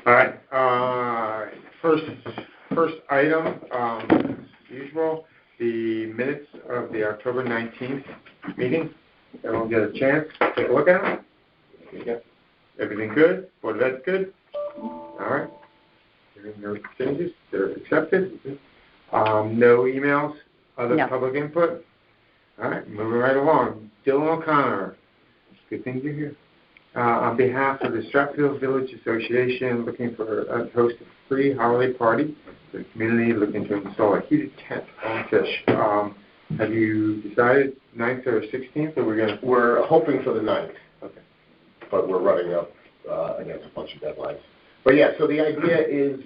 All right. First item, as usual, the minutes of the October 19th meeting. Everyone get a chance to take a look at them. Yep. Everything good? Board of Ed's good? All right. No changes. They're accepted. No emails, other public input. All right. Moving right along. Dylan O'Connor. Good thing you're here. On behalf of the Stratfield Village Association, looking for a host a free holiday party for the community, looking to install a heated tent on Fish. Have you decided 9th or 16th, or We're hoping for the 9th. Okay. But we're running up against a bunch of deadlines. But yeah, so the idea is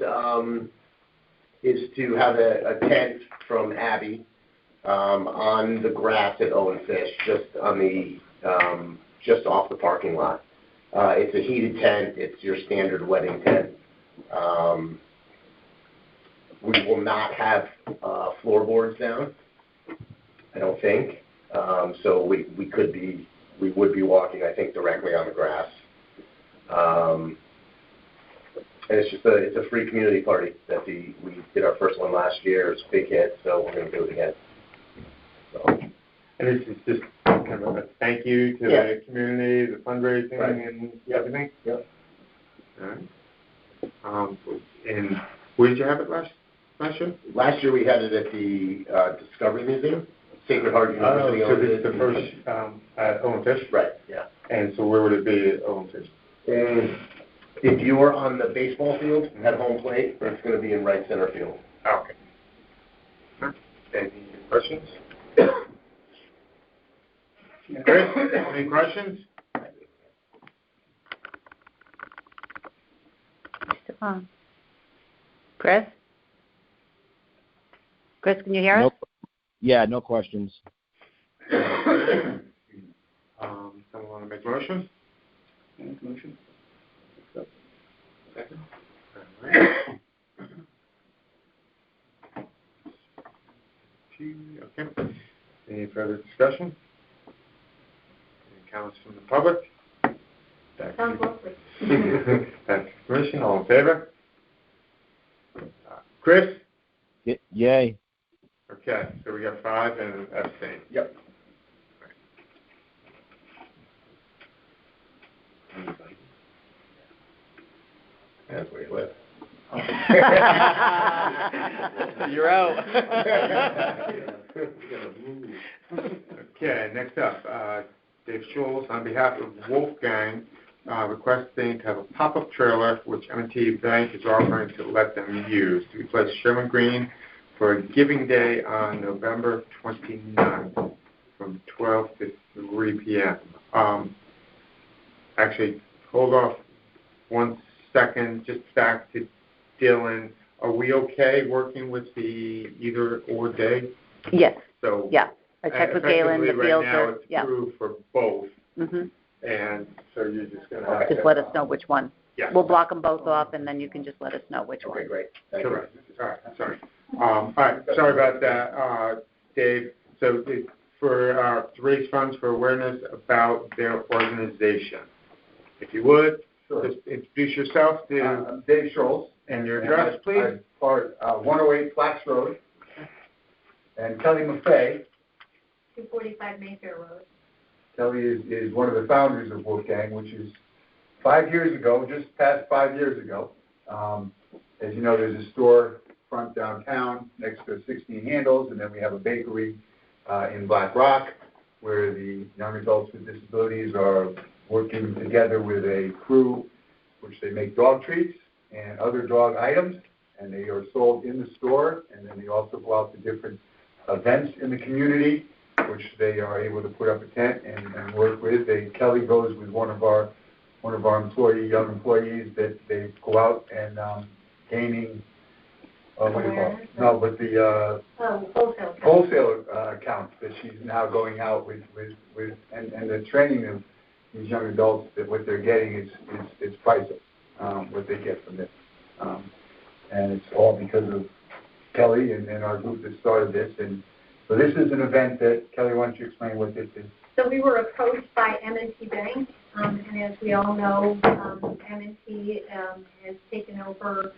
to have a tent from Abby on the grass at Owen Fish, just on the just off the parking lot. It's a heated tent. It's your standard wedding tent. We will not have floorboards down, I don't think. So we would be walking, I think, directly on the grass. And it's a free community party that we did our first one last year. It's a big hit, so we're going to do it again. So. And this is just kind of a thank you to the community, the fundraising, and everything? Yep. All right. And where did you have it last year? Last year we had it at the Discovery Museum, Sacred Heart University. So this is the first at Owen Fish? Right, yeah. And so where would it be at Owen Fish? If you were on the baseball field at home plate, it's going to be in right center field. Okay. Any questions? Chris, any questions? Chris? Chris, can you hear us? Yeah, no questions. Someone want to make a motion? Make a motion. Second. All right. Okay. Any further discussion? Any comments from the public? Sounds lovely. Thanks, Commission. All in favor? Chris? Yay. Okay, so we got 5 and abstain. Yep. That's where you live. You're out. Okay, next up, Dave Schultz, on behalf of Wolfgang, requesting to have a pop-up trailer, which M&T Bank is offering to let them use, to replace Sherman Green for a Giving Day on November 29th from 12 to 3 p.m. Actually, hold off 1 second, just back to Dylan. Are we okay working with the either or day? Yes. So yeah. I checked with Galen. The right fields now are it's approved for both. Mm-hmm. And so you're just going to have just let us know which one. Yeah. We'll block them both off, and then you can just let us know which one. Okay, great. Correct. All right. Sorry. All right. Sorry about that, Dave. So to raise funds for awareness about their organization. If you would, just introduce yourself to I'm Dave Schultz. And your address, please. I'm part 108 Flax Road. And Kelly Maffei. 245 Mayfair Road. Kelly is one of the founders of Wolfgang, which is 5 years ago, just past 5 years ago. As you know, there's a store front downtown next to 16 Handles, and then we have a bakery in Black Rock where the young adults with disabilities are working together with a crew which they make dog treats and other dog items, and they are sold in the store, and then they also go out to different events in the community, which they are able to put up a tent and work with. Kelly goes with one of our young employees that they go out and gaining. What do you call it? No, but the wholesale accounts that she's now going out with and the training of these young adults that what they're getting is priceless. What they get from this, and it's all because of Kelly and our group that started this. And so this is an event that Kelly, why don't you explain what this is? So we were approached by M&T Bank, and as we all know, M&T has taken over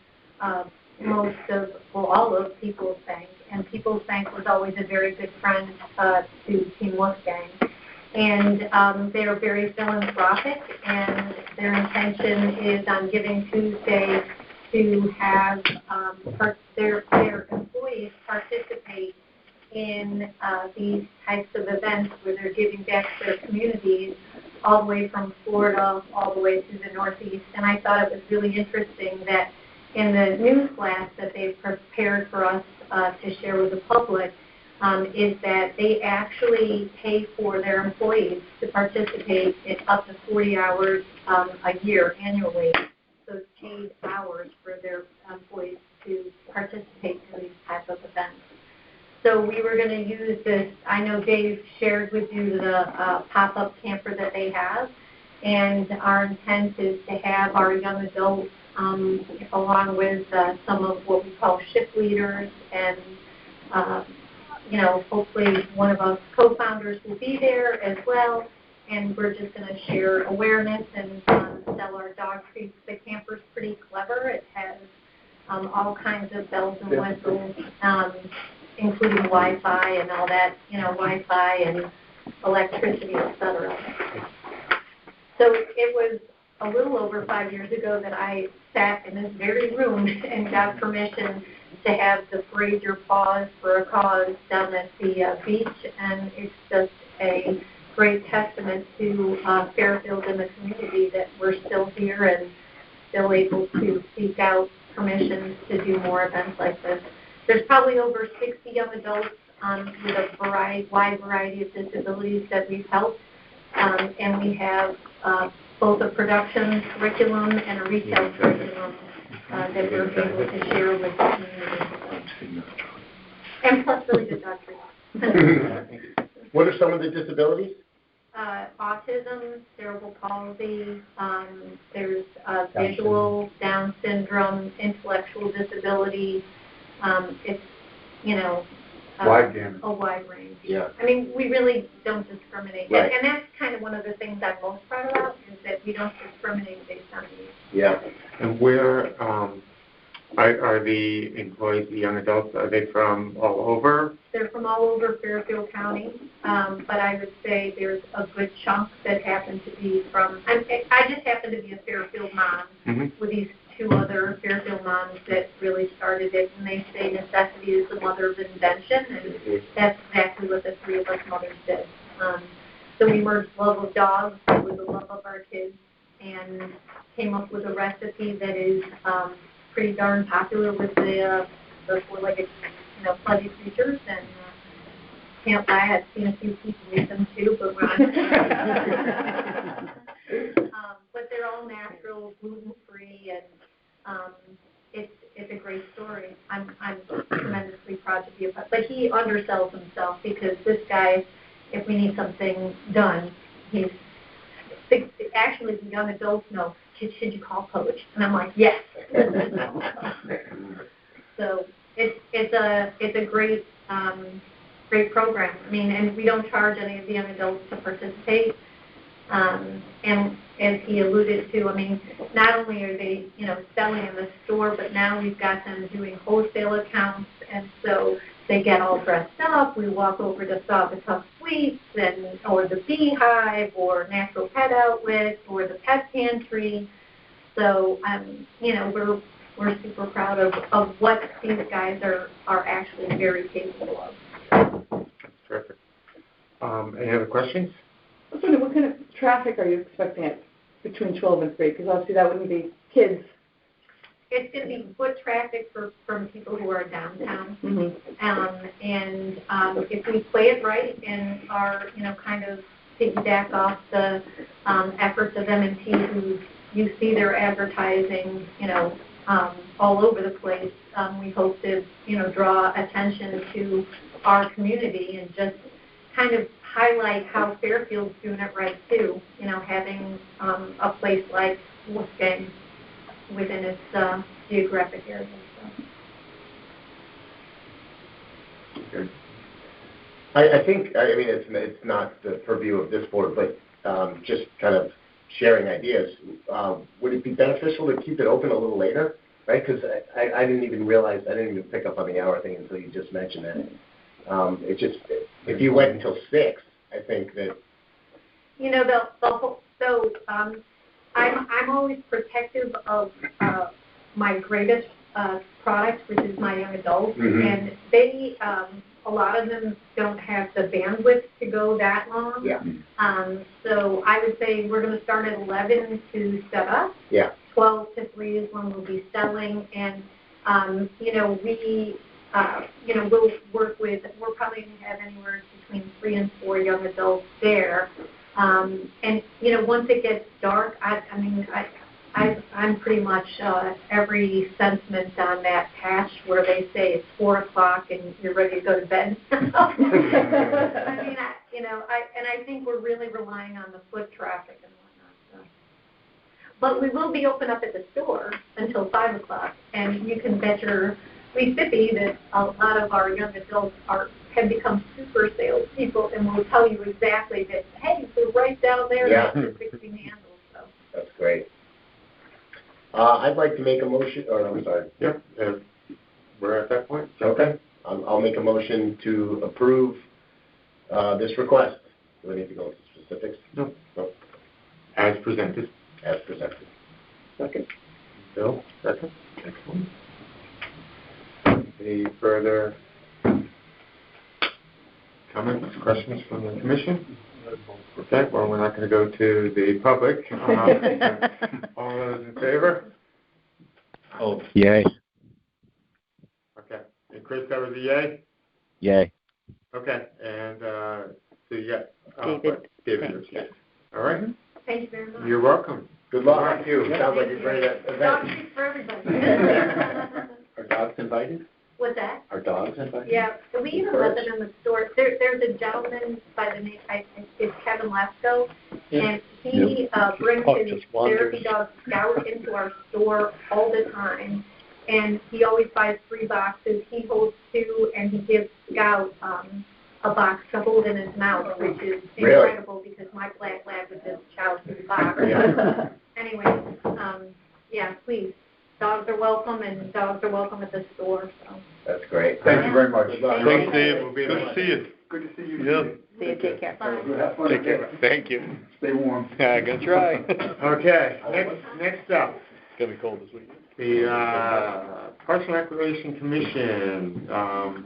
most of, well, all of People's Bank, and People's Bank was always a very good friend to Team Wolfgang. And they're very philanthropic, and their intention is on Giving Tuesday to have their employees participate in these types of events where they're giving back to their communities, all the way from Florida all the way to the Northeast. And I thought it was really interesting that in the news blast that they've prepared for us to share with the public, is that they actually pay for their employees to participate in up to 40 hours a year annually. So it's paid hours for their employees to participate in these type of events. So we were going to use this. I know Dave shared with you the pop-up camper that they have, and our intent is to have our young adults along with some of what we call shift leaders and hopefully one of us co-founders will be there as well, and we're just going to share awareness and sell our dog treats. The camper's pretty clever. It has all kinds of bells and whistles, including Wi-Fi and all that, Wi-Fi and electricity, etc. So it was a little over 5 years ago that I sat in this very room and got permission to have the Parade Your Paws for a Cause down at the beach, and it's just a great testament to Fairfield and the community that we're still here and still able to seek out permissions to do more events like this. There's probably over 60 young adults with a wide variety of disabilities that we've helped, and we have both a production curriculum and a retail curriculum that we're able to share with the community. And plus really good dog treats. What are some of the disabilities? Autism, cerebral palsy, there's visual, Down syndrome, intellectual disability. It's, Wide gamut. a wide range. Yeah. I mean, we really don't discriminate. Right. And that's kind of one of the things I'm most proud about is that we don't discriminate based on age. Yeah. And where are the employees, the young adults, are they from all over? They're from all over Fairfield County, but I would say there's a good chunk that happen to be from, I just happen to be a Fairfield mom with these two other Fairfield moms that really started it, and they say necessity is the mother of invention, and that's exactly what the three of us mothers did. So we merged love of dogs with the love of our kids and came up with a recipe that is pretty darn popular with the four-legged, fuzzy creatures, and can't lie, I've seen a few people eat them too, but we're not. But they're all natural, gluten-free, and it's a great story. I'm tremendously proud to be a part. But he undersells himself because this guy, if we need something done, actually the young adults know, should you call Coach? And I'm like, yes. So it's a great great program. I mean, and we don't charge any of the young adults to participate. And as he alluded to, I mean, not only are they, selling in the store, but now we've got them doing wholesale accounts, and so they get all dressed up. We walk over to Sawbatuck Sweets or the Beehive or Natural Pet Outlet or the Pet Pantry. So, we're super proud of what these guys are actually very capable of. That's terrific. Any other questions? I was wondering, what kind of traffic are you expecting between 12 and 3? Because obviously that wouldn't be kids. It's going to be foot traffic from people who are downtown. And if we play it right and are, kind of piggyback off the efforts of M&T, who you see their advertising, all over the place, we hope to, draw attention to our community and just kind of highlight how Fairfield's doing it right too, having a place like Wolfgang within its geographic area. So. Okay. I think, I mean, it's not the purview of this board, but just kind of sharing ideas. Would it be beneficial to keep it open a little later, right? Because I didn't even realize, I didn't even pick up on the hour thing until you just mentioned that. It just, if you went until 6, I think that. You know, I'm always protective of my greatest product, which is my young adults, and they, a lot of them don't have the bandwidth to go that long. Yeah. So I would say we're going to start at 11 to set up. Yeah. 12 to 3 is when we'll be selling, and we'll work with. We're probably going to have anywhere between 3 and 4 young adults there. And once it gets dark, I'm pretty much every sentiment on that patch where they say it's 4 o'clock and you're ready to go to bed. I think we're really relying on the foot traffic and whatnot. So. But we will be open up at the store until 5 o'clock, and you can bet your sweet Sippy that a lot of our young adults have become super salespeople and will tell you exactly that, hey, we're right down there, Yeah. that's the 16 handle. So. That's great. I'd like to make a motion, or I'm sorry. Yep, we're at that point. Okay. I'll make a motion to approve this request. Do I need to go into specifics? No. As presented. As presented. Second. Bill, second. Excellent. Any further comments, questions from the commission? Okay, well, we're not going to go to the public. All those in favor? Oh. Yay. Okay. And Chris, that was a yay? Yay. Okay, and so you got David. is yes. All right. Thank you very much. You're welcome. Good luck. Thank you. Sounds like a great Dog event. treats for everybody. Are dogs invited? What's that? Are dogs invited? Yeah, so we even let them in the store. There's a gentleman by the name, it's Kevin Lesko, and he brings his therapy dog Scout into our store all the time, and he always buys 3 boxes. He holds 2, and he gives Scout a box to hold in his mouth, which is incredible because my black lab would just chow through the box. Yeah. Anyway, yeah, please. Dogs are welcome, and dogs are welcome at the store. So. That's great. Thank you very much. Good luck. Thanks, Dave. We'll be there. see you. Good to see you. Yeah. See you, take care. Bye. Have fun. Take care. Thank you. Stay warm. Yeah, gonna try. Okay, next up, It's gonna be cold this week. the Parks and Recreation Commission.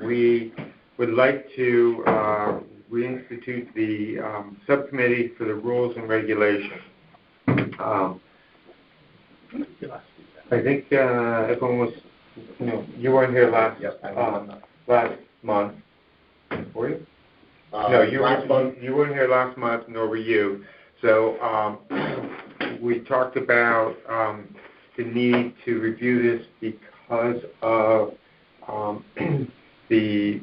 We would like to reinstitute the subcommittee for the rules and regulations. I think everyone was, you weren't here last month, were you? No, you weren't here last month, nor were you. So we talked about the need to review this because of the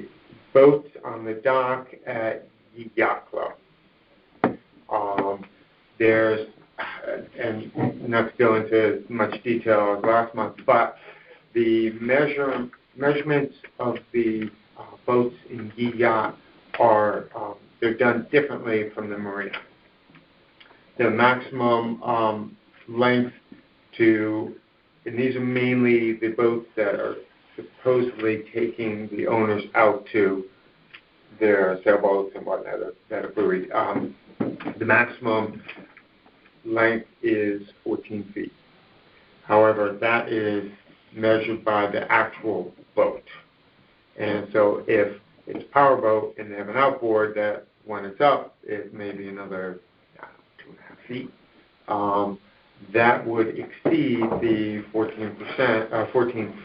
boats on the dock at the Yacht Club. There's, and not to go into much detail as last month, but the measurements of the boats in Yi Yacht are, they're done differently from the marina. The maximum length to, and these are mainly the boats that are supposedly taking the owners out to their sailboats and whatnot that are buoyed. The maximum length is 14 feet. However, that is measured by the actual boat. And so if it's a power boat and they have an outboard, that when it's up, it may be another 2.5 feet. That would exceed the 14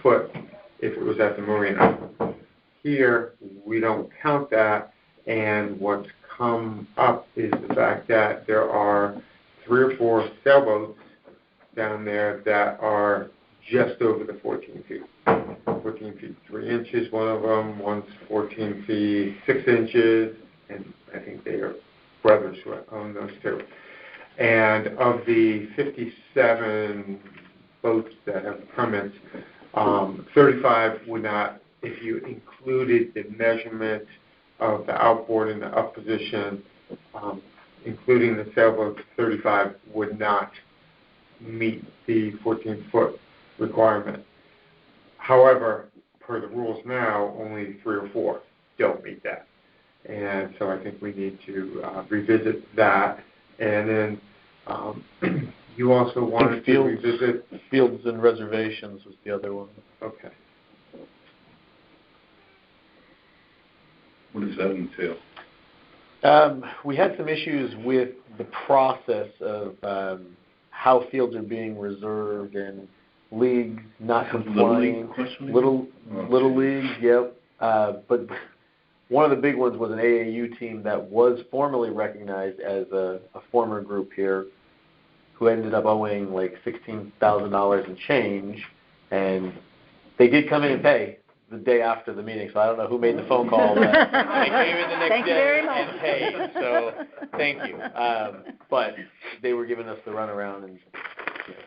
foot if it was at the marina. Here, we don't count that, and what's come up is the fact that there are 3 or 4 sailboats down there that are just over the 14 feet. 14 feet 3 inches, one of them. One's 14 feet 6 inches, and I think they are brothers who own those 2. And of the 57 boats that have permits, 35 would not, if you included the measurement of the outboard and the up position, including the sailboat 35, would not meet the 14-foot requirement. However, per the rules now, only 3 or 4 don't meet that. And so I think we need to revisit that. And then you also wanted to revisit... Fields and reservations was the other one. Okay. What does that entail? We had some issues with the process of how fields are being reserved and leagues not complying. Little leagues, yep. But one of the big ones was an AAU team that was formally recognized as a former group here, who ended up owing like $16,000 and change, and they did come in and pay the day after the meeting, so I don't know who made the phone call. They came in the next Thank you day very much. and paid, so thank you. But they were giving us the runaround and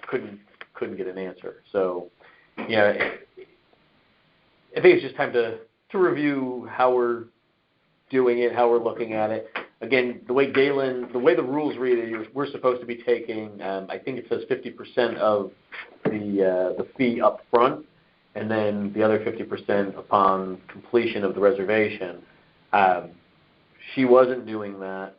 couldn't get an answer. So, yeah, I think it's just time to review how we're doing it, how we're looking at it. Again, the way the rules read it, we're supposed to be taking, I think it says 50% of the fee up front, and then the other 50% upon completion of the reservation. She wasn't doing that.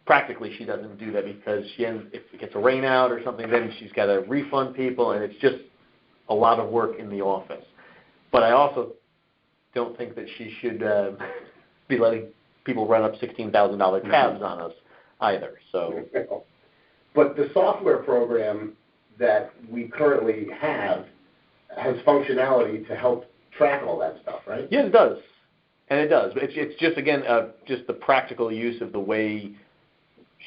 Practically, she doesn't do that because if it gets a rain out or something, then she's got to refund people, and it's just a lot of work in the office. But I also don't think that she should be letting people run up $16,000 tabs on us either. So, but the software program that we currently have has functionality to help track all that stuff, right? Yeah, it does, and it does. It's just again just the practical use of the way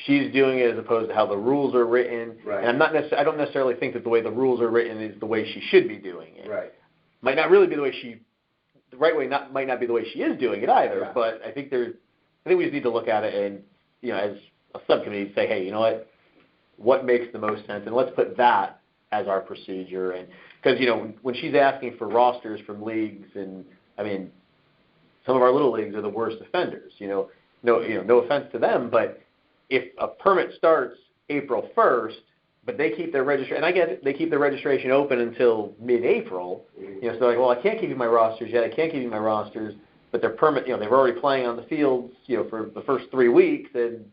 she's doing it as opposed to how the rules are written. Right. And I don't necessarily think that the way the rules are written is the way she should be doing it. Right. Might not really be the way the right way might not be the way she is doing it either. Yeah. But I think we just need to look at it and, as a subcommittee, say, hey, you know what makes the most sense, and let's put that as our procedure. And because when she's asking for rosters from leagues, and I mean, some of our little leagues are the worst offenders. No offense to them, but if a permit starts April 1st, but they keep their registration, and I get it, they keep their registration open until mid-April. So they're like, well, I can't give you my rosters yet. I can't give you my rosters. But their permit, they're already playing on the fields, for the first 3 weeks, and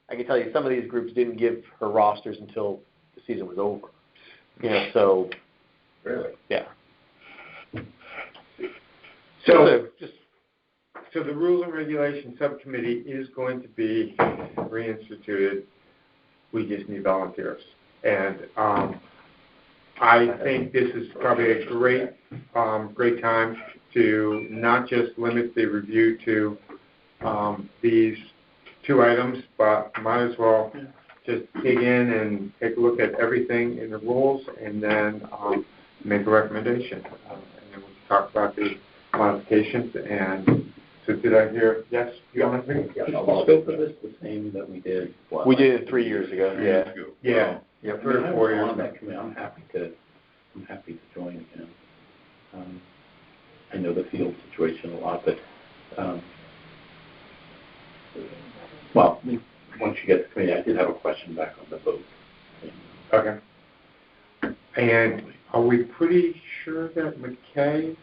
I can tell you some of these groups didn't give her rosters until the season was over. So. Really? Yeah. So the Rules and Regulations Subcommittee is going to be reinstituted. We just need volunteers. And I think this is probably a great time to not just limit the review to these 2 items, but might as well just dig in and take a look at everything in the rules and then make a recommendation. And then we can talk about the modifications. And so did I hear, yes, you want to think? Is the scope of this the same that we did? We did it 3 years ago. Yeah. Yeah. Yeah, 3 or 4 years. On that committee, I'm happy to join again. I know the field situation a lot, but once you get to the committee, I did have a question back on the vote. Okay. And are we pretty sure that McKay?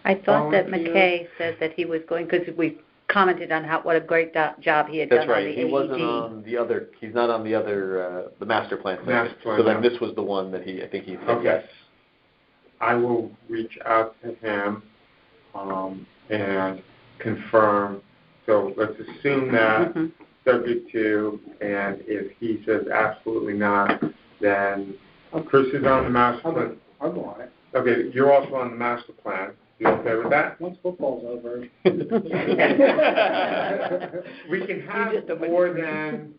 I thought that Volunteer. McKay said that he was going, because we commented on what a great job he had That's done right. on the He AED. wasn't on the other. He's not on the other. The master plan. Master plan, So then yeah. this was the one that I think he said Okay. yes. I will reach out to him and confirm. So let's assume that Mhm. subject to, and if he says absolutely not, then Chris is on the master plan. I'll go on it. Okay, you're also on the master plan. You okay with that? Once football's over. We can have more than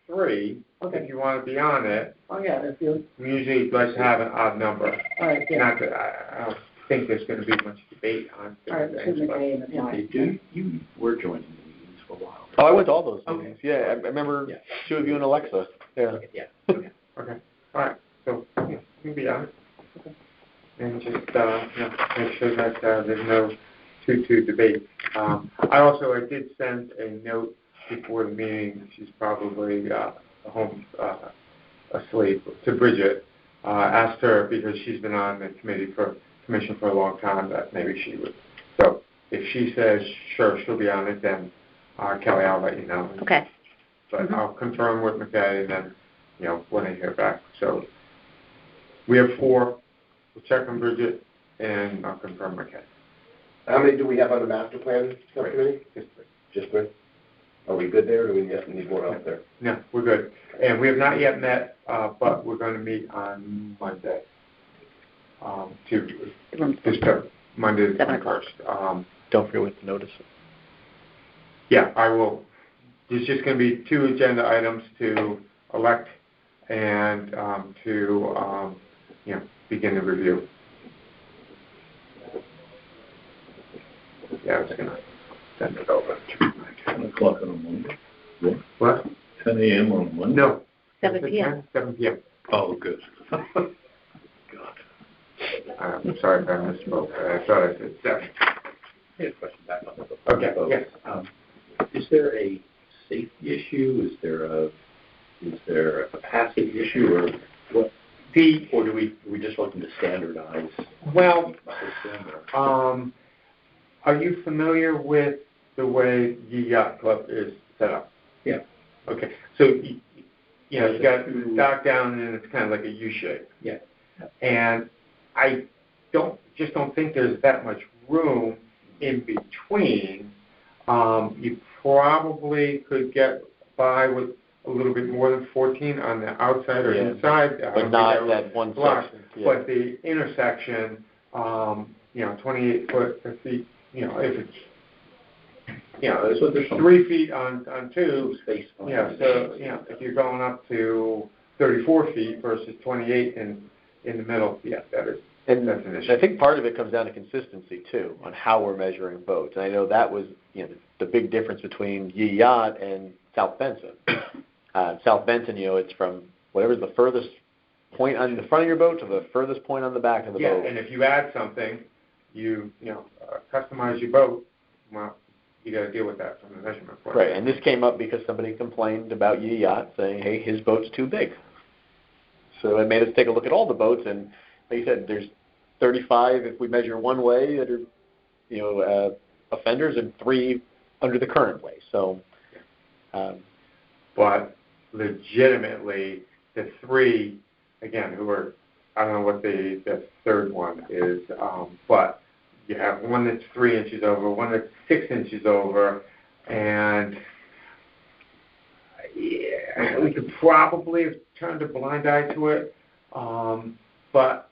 3 if you want to be on it. Oh, yeah, if you, We usually like to have an odd number. all right, yeah. Not that I don't think there's going to be much debate on All right, things, Mr. but McKay and the time. You were joining the meetings for a while. Oh, I went to all those Okay. meetings. Yeah, I remember Yeah. 2 of you and Alexa. Yeah. Yeah. okay. All right. So you can be on it. And just make sure that there's no to debate. I did send a note before the meeting. She's probably home asleep, to Bridget. Asked her, because she's been on the commission for a long time, that maybe she would. So if she says sure, she'll be on it, then Kelly, I'll let you know. Okay. But I'll confirm with McKay, and then when I hear back. So we have 4. We'll check on Bridget, and I'll confirm McKay. How many do we have on the master plan subcommittee? Just 3. Are we good there, or do we need more help there? No, we're good. And we have not yet met, but we're going to meet on Monday. Monday the 21st. Don't forget what the notice is. Yeah, I will. There's just going to be 2 agenda items to elect and to begin the review. Yeah, I was going to send it over. 10 o'clock on a Monday? What? 10 a.m. on Monday? No. 7 p.m. 7 p.m. Oh, good. God. I'm sorry if I misspoke. I thought I said 7. I had a question back on the Okay, yes. Is there a safety issue? Is there a capacity issue, or what? Or are we just looking to standardize? Well, the system, are you familiar with the way the yacht club is set up? Yeah. Okay. So you got the dock down, and it's kind of like a U shape. Yeah. And I don't think there's that much room in between. You probably could get by with a little bit more than 14 on the outside or inside. But not that one section. Yeah. But the intersection, 28 feet, if it's, so there's 3 feet on 2. space. So, if you're going up to 34 feet versus 28 in the middle, that is. And that's an issue. I think part of it comes down to consistency too, on how we're measuring boats. And I know that was the big difference between Yee Yacht and South Benson. South Benson, it's from whatever's the furthest point on the front of your boat to the furthest point on the back of the boat. Yeah, and if you add something, customize your boat. Well, you got to deal with that from the measurement point. Right, and this came up because somebody complained about Yee Yacht, saying, "Hey, his boat's too big." So it made us take a look at all the boats, and like you said, there's 35 if we measure one way that are, offenders, and 3 under the current way. So, but legitimately, the 3, again, who are, I don't know what the third one is, but you have one that's 3 inches over, one that's 6 inches over, and we could probably have turned a blind eye to it, but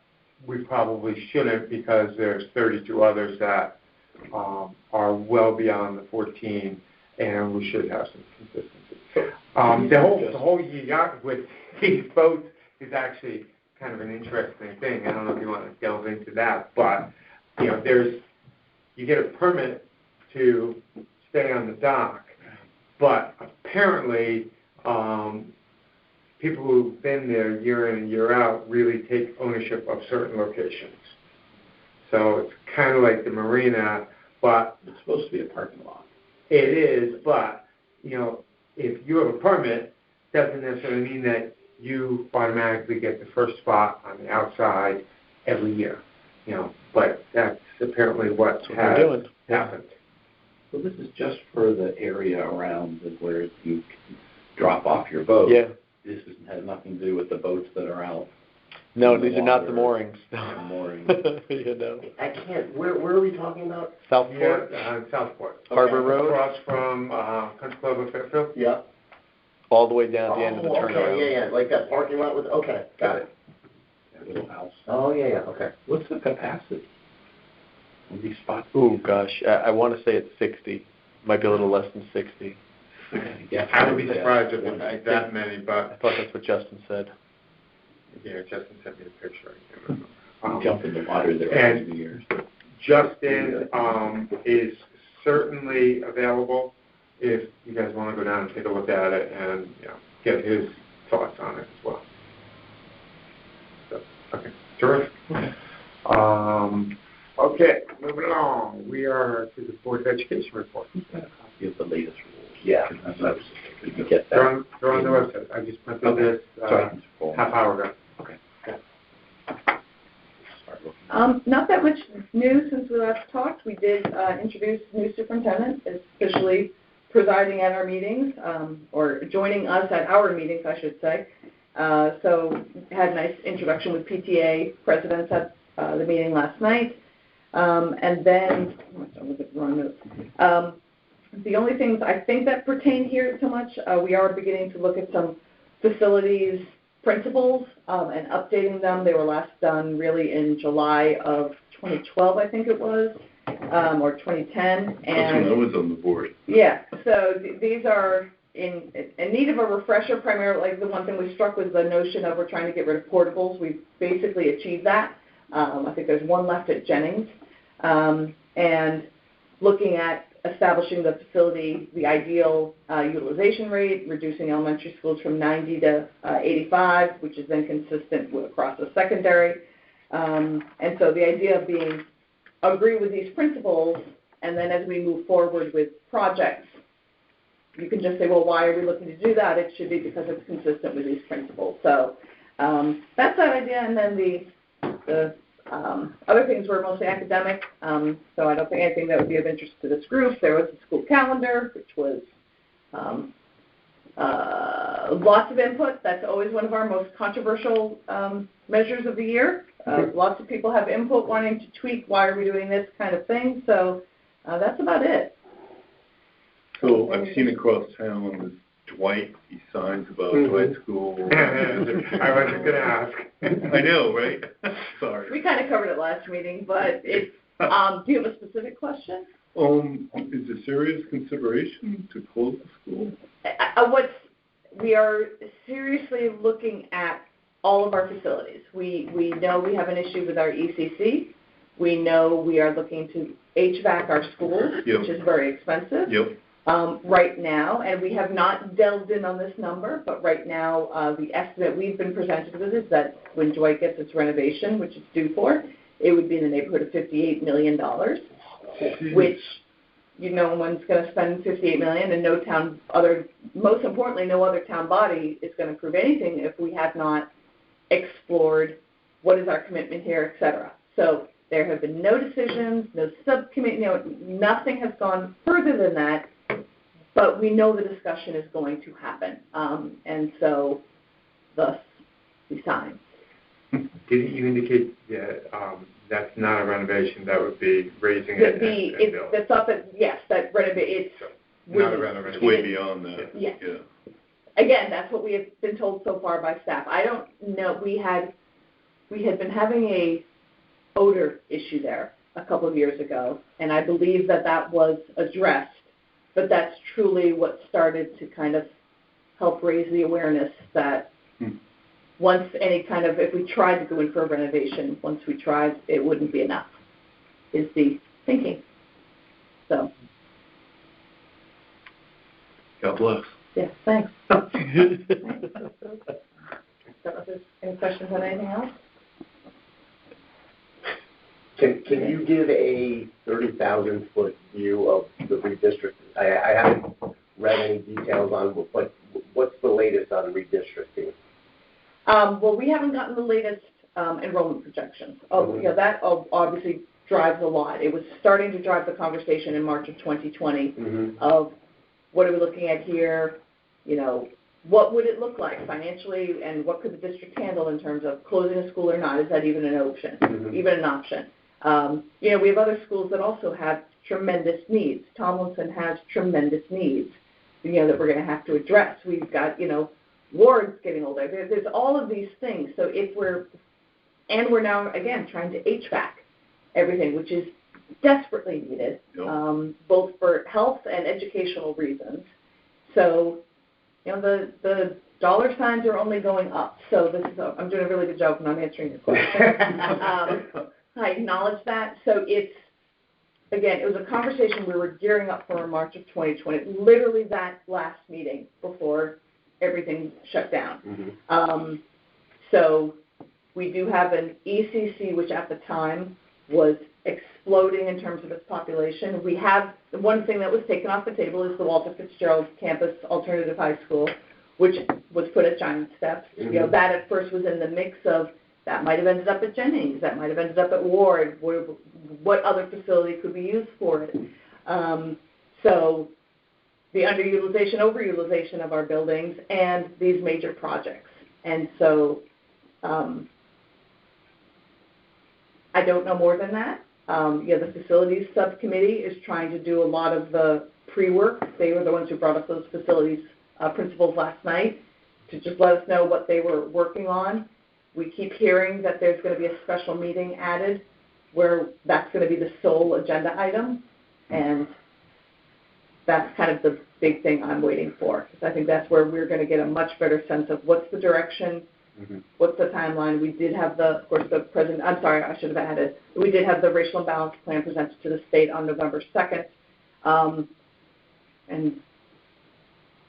we probably shouldn't, because there's 32 others that are well beyond the 14, and we should have some consistency. The whole yacht with these boats is actually kind of an interesting thing. I don't know if you want to delve into that, but you get a permit to stay on the dock, but apparently people who've been there year in and year out really take ownership of certain locations. So it's kind of like the marina, but It's supposed to be a parking lot. it is, but, if you have a permit, doesn't necessarily mean that you automatically get the first spot on the outside every year, but that's apparently what we're doing. happened. So this is just for the area around where you can drop off your boat. Yeah. This has nothing to do with the boats that are out. No, in the these are not the water. moorings. The moorings. I can't. Where are we talking about? Southport, Southport. Harbor Road, Across from Country Club of Fairfield. Yeah. all the way down at the end of the turnaround. Okay, yeah, like that parking lot with. Okay, got it. That little house. Oh, yeah, okay. What's the capacity of these spots? Ooh, gosh, I want to say it's 60. Might be a little less than 60. I would be surprised if it's that many, I but thought that's what Justin said. yeah, Justin sent me a picture. You jump in the water there and every year. Justin is certainly available if you guys want to go down and take a look at it and get his thoughts on it as well. So, okay, terrific. Okay, moving along, we are to the Board of Education report. Copy of the latest rules. Yeah. Did you get that? They're on the website, I just went through this, Sorry. half hour ago. Okay. Not that much new since we last talked. We did introduce new superintendent, is officially presiding at our meetings, or joining us at our meetings, I should say. So had a nice introduction with PTA presidents at the meeting last night. And then, I'm looking at the wrong notes. The only things I think that pertain here so much, we are beginning to look at some facilities principles and updating them. They were last done really in July of 2012, I think it was, or 2010. That's when I was on the board. Yeah, so these are in need of a refresher. Primarily, like the one thing we struck was the notion of we're trying to get rid of portables. We've basically achieved that. I think there's one left at Jennings. And looking at establishing the facility, the ideal utilization rate, reducing elementary schools from 90 to 85, which is then consistent with across the secondary. And so the idea of being agree with these principles, and then as we move forward with projects, you can just say, well, why are we looking to do that? It should be because it's consistent with these principles. So that's that idea, and then the other things were mostly academic, so I don't think anything that would be of interest to this group. There was a school calendar, which was lots of input. That's always one of our most controversial measures of the year. Lots of people have input wanting to tweak, why are we doing this kind of thing, so that's about it. So I've seen across town this Dwight, he signs about Dwight School. I wasn't going to ask. I know, right? Sorry. We kind of covered it last meeting, but it's, do you have a specific question? Is there serious consideration to close the school? We are seriously looking at all of our facilities. We know we have an issue with our ECC. We know we are looking to HVAC our schools, Yep. which is very expensive. Yep. Right now, and we have not delved in on this number, but right now the estimate we've been presented with is that when Dwight gets its renovation, which it's due for, it would be in the neighborhood of $58 million, which no one's going to spend $58 million, and most importantly, no other town body is going to prove anything if we have not explored what is our commitment here, et cetera. So there have been no decisions, no subcommittee, nothing has gone further than that. But we know the discussion is going to happen, and so thus we signed. Didn't you indicate that that's not a renovation, that would be raising it and building? The thought that, yes, that it's not a renovation. It's way beyond that. Yes. Yeah. Again, that's what we have been told so far by staff. I don't know, we had been having a odor issue there a couple of years ago, and I believe that was addressed. But that's truly what started to kind of help raise the awareness that once if we tried to go in for a renovation, once we tried, it wouldn't be enough, is the thinking. So. God bless. Yeah, thanks. Any questions on anything else? Can you give a 30,000-foot view of the redistricting? I haven't read any details on what's the latest on redistricting. Well, we haven't gotten the latest enrollment projections. That obviously drives a lot. It was starting to drive the conversation in March of 2020 of what are we looking at here, what would it look like financially, and what could the district handle in terms of closing a school or not? Is that even an option? Even an option? We have other schools that also have tremendous needs. Tomlinson has tremendous needs, that we're going to have to address. We've got, wards getting older. There's all of these things. So we're now, again, trying to HVAC everything, which is desperately needed, both for health and educational reasons. So, the dollar signs are only going up. So I'm doing a really good job of not answering your question. I acknowledge that. So it was a conversation we were gearing up for in March of 2020, literally that last meeting before everything shut down. So we do have an ECC, which at the time was exploding in terms of its population. We have, one thing that was taken off the table is the Walter Fitzgerald Campus Alternative High School, which was put at Giant Steps. You know, that at first was in the mix of, that might have ended up at Jennings, that might have ended up at Ward, what other facility could be used for it? So the underutilization, overutilization of our buildings and these major projects. And so I don't know more than that. The facilities subcommittee is trying to do a lot of the pre-work. They were the ones who brought us those facilities principals last night to just let us know what they were working on. We keep hearing that there's going to be a special meeting added where that's going to be the sole agenda item, and that's kind of the big thing I'm waiting for, because I think that's where we're going to get a much better sense of what's the direction, what's the timeline. We did have of course, the president, I'm sorry, I should have added, we did have the racial imbalance plan presented to the state on November 2nd, and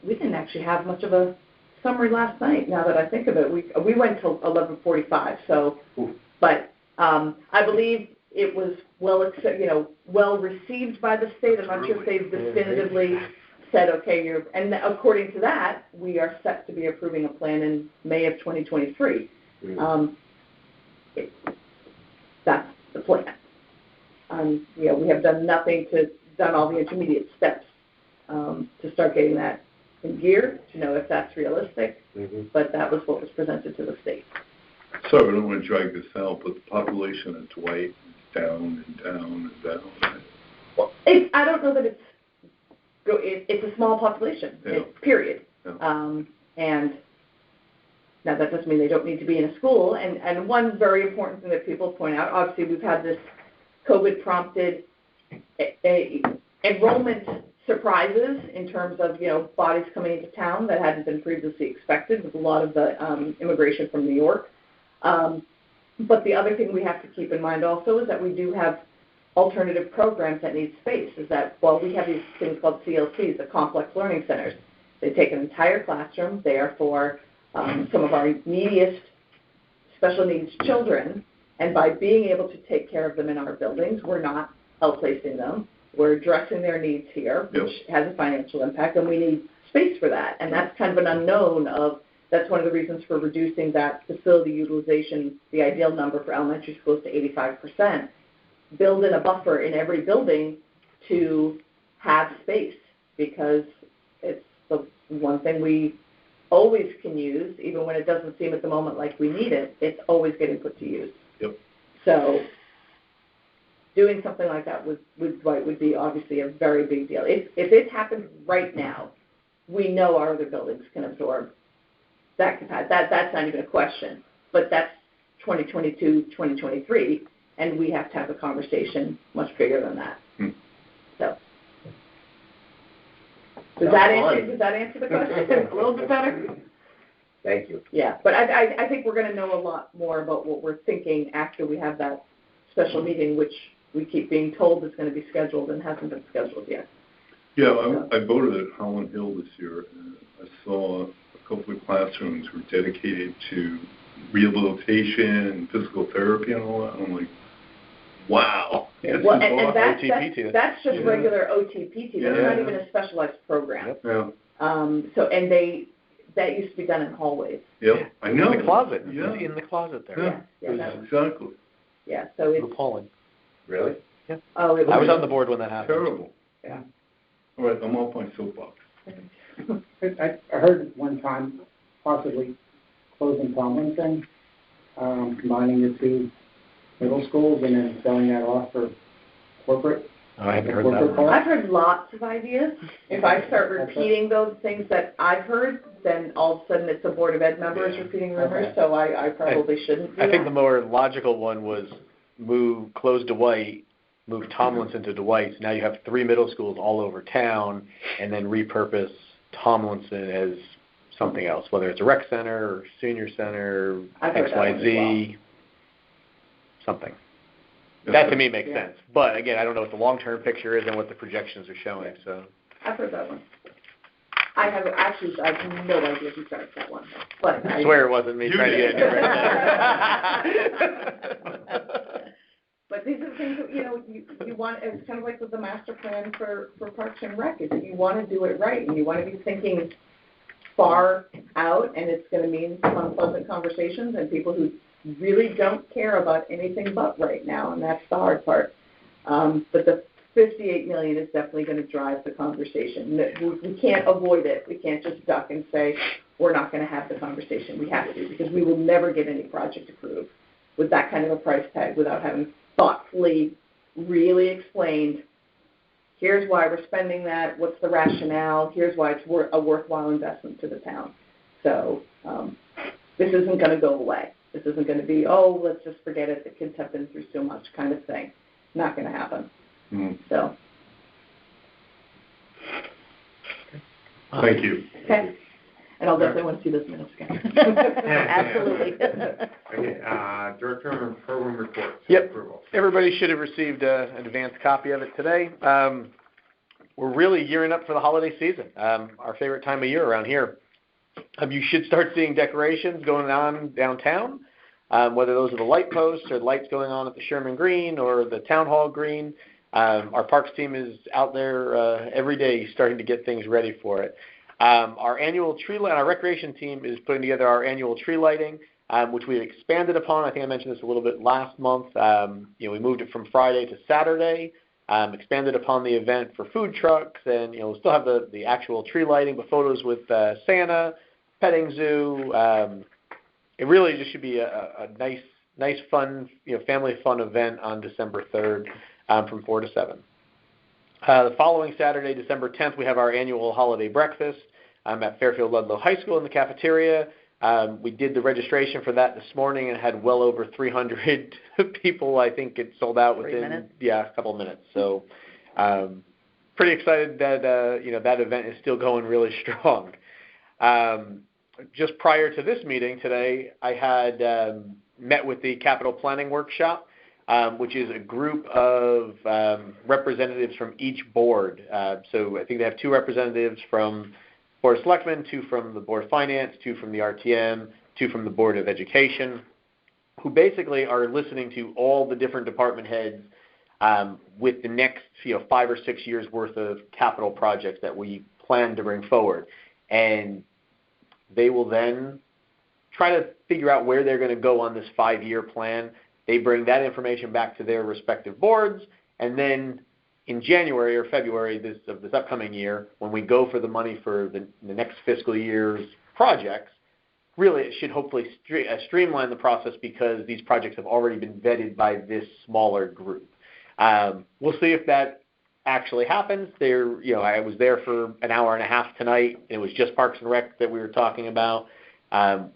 we didn't actually have much of a summary last night, now that I think of it. We went till 11:45, so, but I believe it was well received by the state. I'm not sure if they've definitively said, okay, and according to that, we are set to be approving a plan in May of 2023. That's the plan. We have done all the intermediate steps to start getting that in gear, to know if that's realistic, but that was what was presented to the state. Sorry, I don't want to drag this out, but the population at Dwight is down and down and down. Well, I don't know that it's a small population, period. Yeah. And now that doesn't mean they don't need to be in a school. And one very important thing that people point out, obviously we've had this COVID-prompted enrollment surprises in terms of, bodies coming into town that hadn't been previously expected with a lot of the immigration from New York. But the other thing we have to keep in mind also is that we do have alternative programs that need space, is that while we have these things called CLCs, the complex learning centers, they take an entire classroom. They are for some of our neediest special needs children, and by being able to take care of them in our buildings, we're not outplacing them. We're addressing their needs here, which has a financial impact, and we need space for that. And that's kind of an unknown that's one of the reasons for reducing that facility utilization, the ideal number for elementary schools, to 85%. Build in a buffer in every building to have space, because it's the one thing we always can use, even when it doesn't seem at the moment like we need it. It's always getting put to use. So doing something like that with Dwight would be obviously a very big deal. If it happens right now, we know our other buildings can absorb that capacity. That's not even a question. But that's 2022, 2023, and we have to have a conversation much bigger than that. So does that answer the question? A little bit better? Thank you. Yeah, but I think we're going to know a lot more about what we're thinking after we have that special meeting, which we keep being told is going to be scheduled and hasn't been scheduled yet. Yeah, I voted at Holland Hill this year, and I saw a couple of classrooms were dedicated to rehabilitation and physical therapy and all that. I'm like, wow. Well, and that's just regular OTPT. That's not even a specialized program. Yeah. That used to be done in hallways. Yep, I know. In the closet. Yeah. In the closet there. Exactly. Yeah, so it's appalling. Really? Yeah. Oh, I was on the board when that happened. Terrible. Yeah. All right, I'm off my soapbox. I heard one time possibly closing Tomlinson, combining the two middle schools and then selling that off for corporate. Oh, I haven't heard that one. I've heard lots of ideas. If I start repeating those things that I've heard, then all of a sudden it's a Board of Ed member is repeating rumors, so I probably shouldn't do that. I think the more logical one was close Dwight, move Tomlinson to Dwight, so now you have 3 middle schools all over town, and then repurpose Tomlinson as something else, whether it's a rec center or senior center, XYZ, something. That to me makes sense. But again, I don't know what the long-term picture is and what the projections are showing. So I've heard that one. I have no idea who started that one. But I swear it wasn't me trying to get it right. But these are things that, you want, it's kind of like with the master plan for Parks and Rec, is that you want to do it right, and you want to be thinking far out, and it's going to mean some unpleasant conversations and people who really don't care about anything but right now, and that's the hard part. But the $58 million is definitely going to drive the conversation. We can't avoid it. We can't just duck and say, we're not going to have the conversation. We have to, because we will never get any project approved with that kind of a price tag without having thoughtfully really explained, here's why we're spending that, what's the rationale, here's why it's a worthwhile investment to the town. So this isn't going to go away. This isn't going to be, oh, let's just forget it, the kids have been through so much kind of thing. Not going to happen. So. Thank you. Okay. And I'll definitely want to see those minutes again. Absolutely. Okay, Director of Program Reports. Yep. Approval. Everybody should have received an advanced copy of it today. We're really gearing up for the holiday season, our favorite time of year around here. You should start seeing decorations going on downtown, whether those are the light posts or lights going on at the Sherman Green or the Town Hall Green. Our Parks team is out there every day starting to get things ready for it. Our annual tree light, our recreation team is putting together our annual tree lighting, which we've expanded upon. I think I mentioned this a little bit last month. We moved it from Friday to Saturday, expanded upon the event for food trucks, and we'll still have the actual tree lighting, but photos with Santa, petting zoo. It really just should be a nice, fun, family fun event on December 3rd from 4 to 7. The following Saturday, December 10th, we have our annual holiday breakfast at Fairfield Ludlow High School in the cafeteria. We did the registration for that this morning and had well over 300 people. I think it sold out within a couple of minutes. So pretty excited that that event is still going really strong. Just prior to this meeting today, I had met with the capital planning workshop, which is a group of representatives from each board. So I think they have 2 representatives from Board of Selectmen, 2 from the Board of Finance, 2 from the RTM, 2 from the Board of Education, who basically are listening to all the different department heads with the next 5 or 6 years worth of capital projects that we plan to bring forward. And they will then try to figure out where they're going to go on this 5-year plan. They bring that information back to their respective boards, and then in January or February of this upcoming year, when we go for the money for the next fiscal year's projects, really it should hopefully streamline the process because these projects have already been vetted by this smaller group. We'll see if that actually happens. I was there for an hour and a half tonight. It was just Parks and Rec that we were talking about.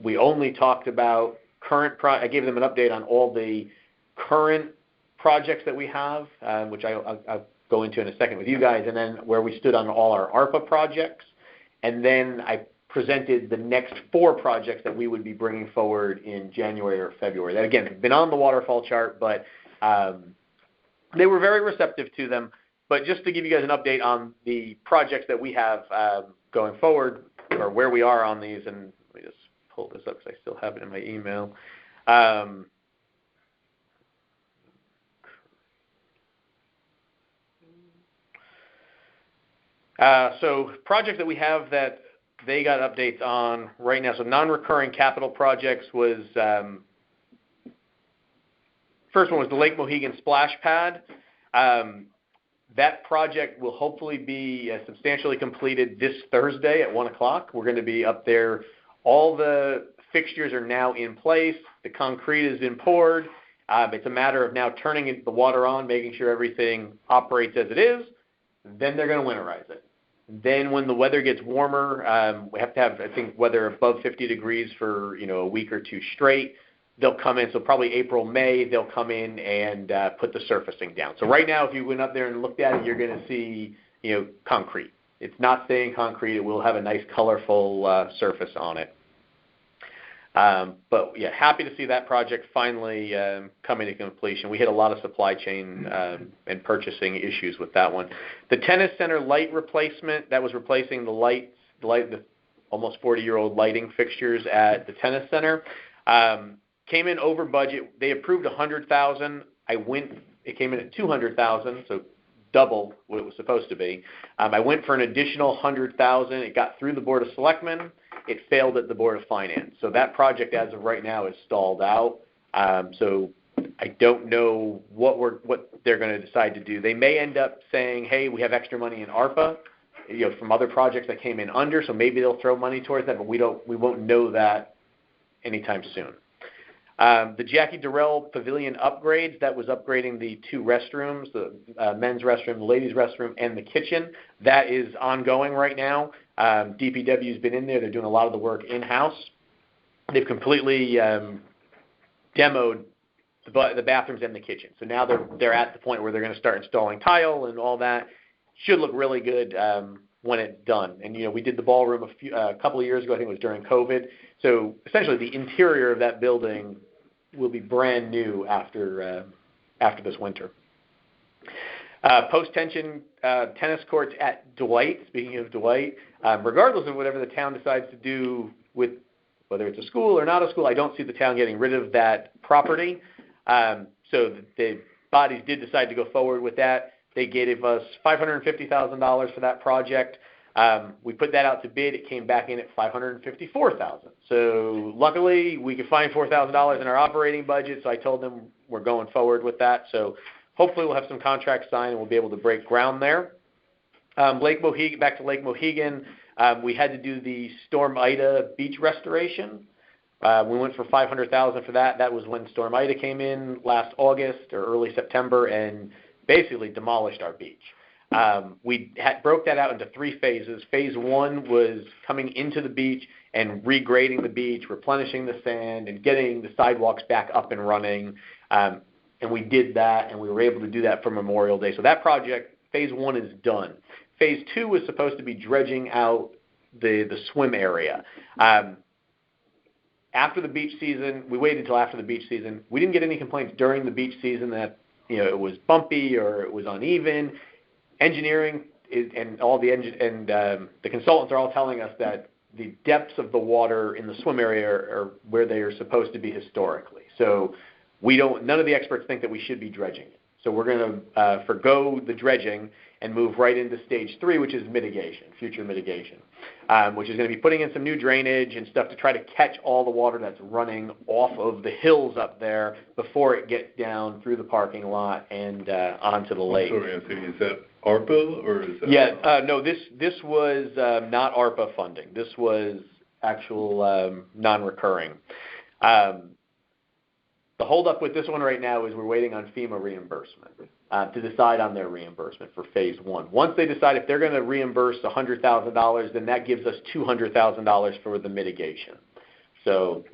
We only talked about I gave them an update on all the current projects that we have, which I'll go into in a second with you guys, and then where we stood on all our ARPA projects. And then I presented the next 4 projects that we would be bringing forward in January or February. That, again, have been on the waterfall chart, but they were very receptive to them. But just to give you guys an update on the projects that we have going forward, or where we are on these, and let me just pull this up because I still have it in my email. So projects that we have that they got updates on right now. So non-recurring capital projects was, first one was the Lake Mohegan Splash Pad. That project will hopefully be substantially completed this Thursday at 1 o'clock. We're going to be up there. All the fixtures are now in place. The concrete has been poured. It's a matter of now turning the water on, making sure everything operates as it is. Then they're going to winterize it. Then when the weather gets warmer, we have to have, I think, weather above 50 degrees for a week or 2 straight. They'll come in, so probably April, May, they'll come in and put the surfacing down. So right now, if you went up there and looked at it, you're going to see, concrete. It's not staying concrete. It will have a nice, colorful surface on it. But, yeah, happy to see that project finally coming to completion. We had a lot of supply chain and purchasing issues with that one. The tennis center light replacement, that was replacing the almost 40-year-old lighting fixtures at the tennis center. Came in over budget. They approved $100,000. I went it came in at $200,000, so double what it was supposed to be. I went for an additional $100,000. It got through the Board of Selectmen. It failed at the Board of Finance. So that project, as of right now, is stalled out. So I don't know what they're going to decide to do. They may end up saying, "Hey, we have extra money in ARPA, from other projects that came in under, so maybe they'll throw money towards that." But we won't know that anytime soon. The Jackie Durrell Pavilion upgrades, that was upgrading the 2 restrooms, the men's restroom, the ladies' restroom, and the kitchen. That is ongoing right now. DPW's been in there. They're doing a lot of the work in-house. They've completely demoed the bathrooms and the kitchen. So now they're at the point where they're going to start installing tile and all that. Should look really good when it's done. And, we did the ballroom a couple of years ago. I think it was during COVID. So essentially the interior of that building will be brand new after this winter. Post-tension tennis courts at Dwight, speaking of Dwight, regardless of whatever the town decides to do with whether it's a school or not a school, I don't see the town getting rid of that property. So the bodies did decide to go forward with that. They gave us $550,000 for that project. We put that out to bid. It came back in at $554,000. So luckily, we could find $4,000 in our operating budget. So I told them we're going forward with that. So hopefully we'll have some contracts signed and we'll be able to break ground there. Lake Mohegan, back to Lake Mohegan, we had to do the Storm Ida beach restoration. We went for $500,000 for that. That was when Storm Ida came in last August or early September and basically demolished our beach. We broke that out into 3 phases. Phase 1 was coming into the beach and regrading the beach, replenishing the sand, and getting the sidewalks back up and running. And we did that, and we were able to do that for Memorial Day. So that project, Phase 1, is done. Phase 2 was supposed to be dredging out the swim area. After the beach season, we waited until after the beach season. We didn't get any complaints during the beach season that it was bumpy or it was uneven. Engineering and all the the consultants are all telling us that the depths of the water in the swim area are where they are supposed to be historically. So none of the experts think that we should be dredging it. So we're going to forgo the dredging and move right into stage 3, which is mitigation, future mitigation, which is going to be putting in some new drainage and stuff to try to catch all the water that's running off of the hills up there before it gets down through the parking lot and onto the lake. Sorry, Anthony, is that ARPA or is that? Yeah, no, this was not ARPA funding. This was actual non-recurring. The holdup with this one right now is we're waiting on FEMA reimbursement to decide on their reimbursement for Phase 1. Once they decide if they're going to reimburse $100,000, then that gives us $200,000 for the mitigation. So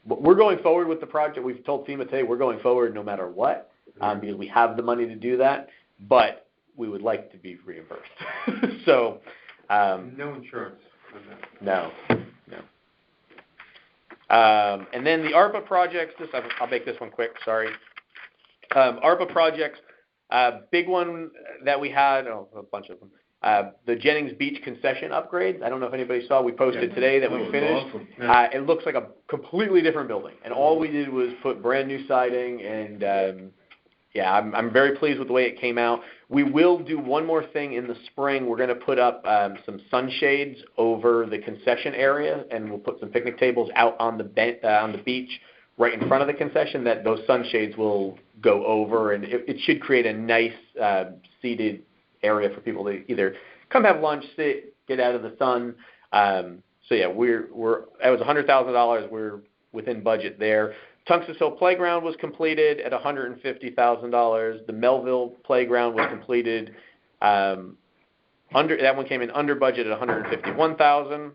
we're going forward with the project. We've told FEMA today we're going forward no matter what because we have the money to do that, but we would like to be reimbursed. So no insurance on that. No. And then the ARPA projects, I'll make this one quick, sorry. ARPA projects, big one that we had, a bunch of them, the Jennings Beach concession upgrades. I don't know if anybody saw, we posted today that we finished. Awesome. It looks like a completely different building. And all we did was put brand new siding and I'm very pleased with the way it came out. We will do one more thing in the spring. We're going to put up some sunshades over the concession area, and we'll put some picnic tables out on the beach right in front of the concession that those sunshades will go over, and it should create a nice seated area for people to either come have lunch, sit, get out of the sun. So yeah, that was $100,000. We're within budget there. Tungus Hill Playground was completed at $150,000. The Melville Playground was completed that one came in under budget at $151,000.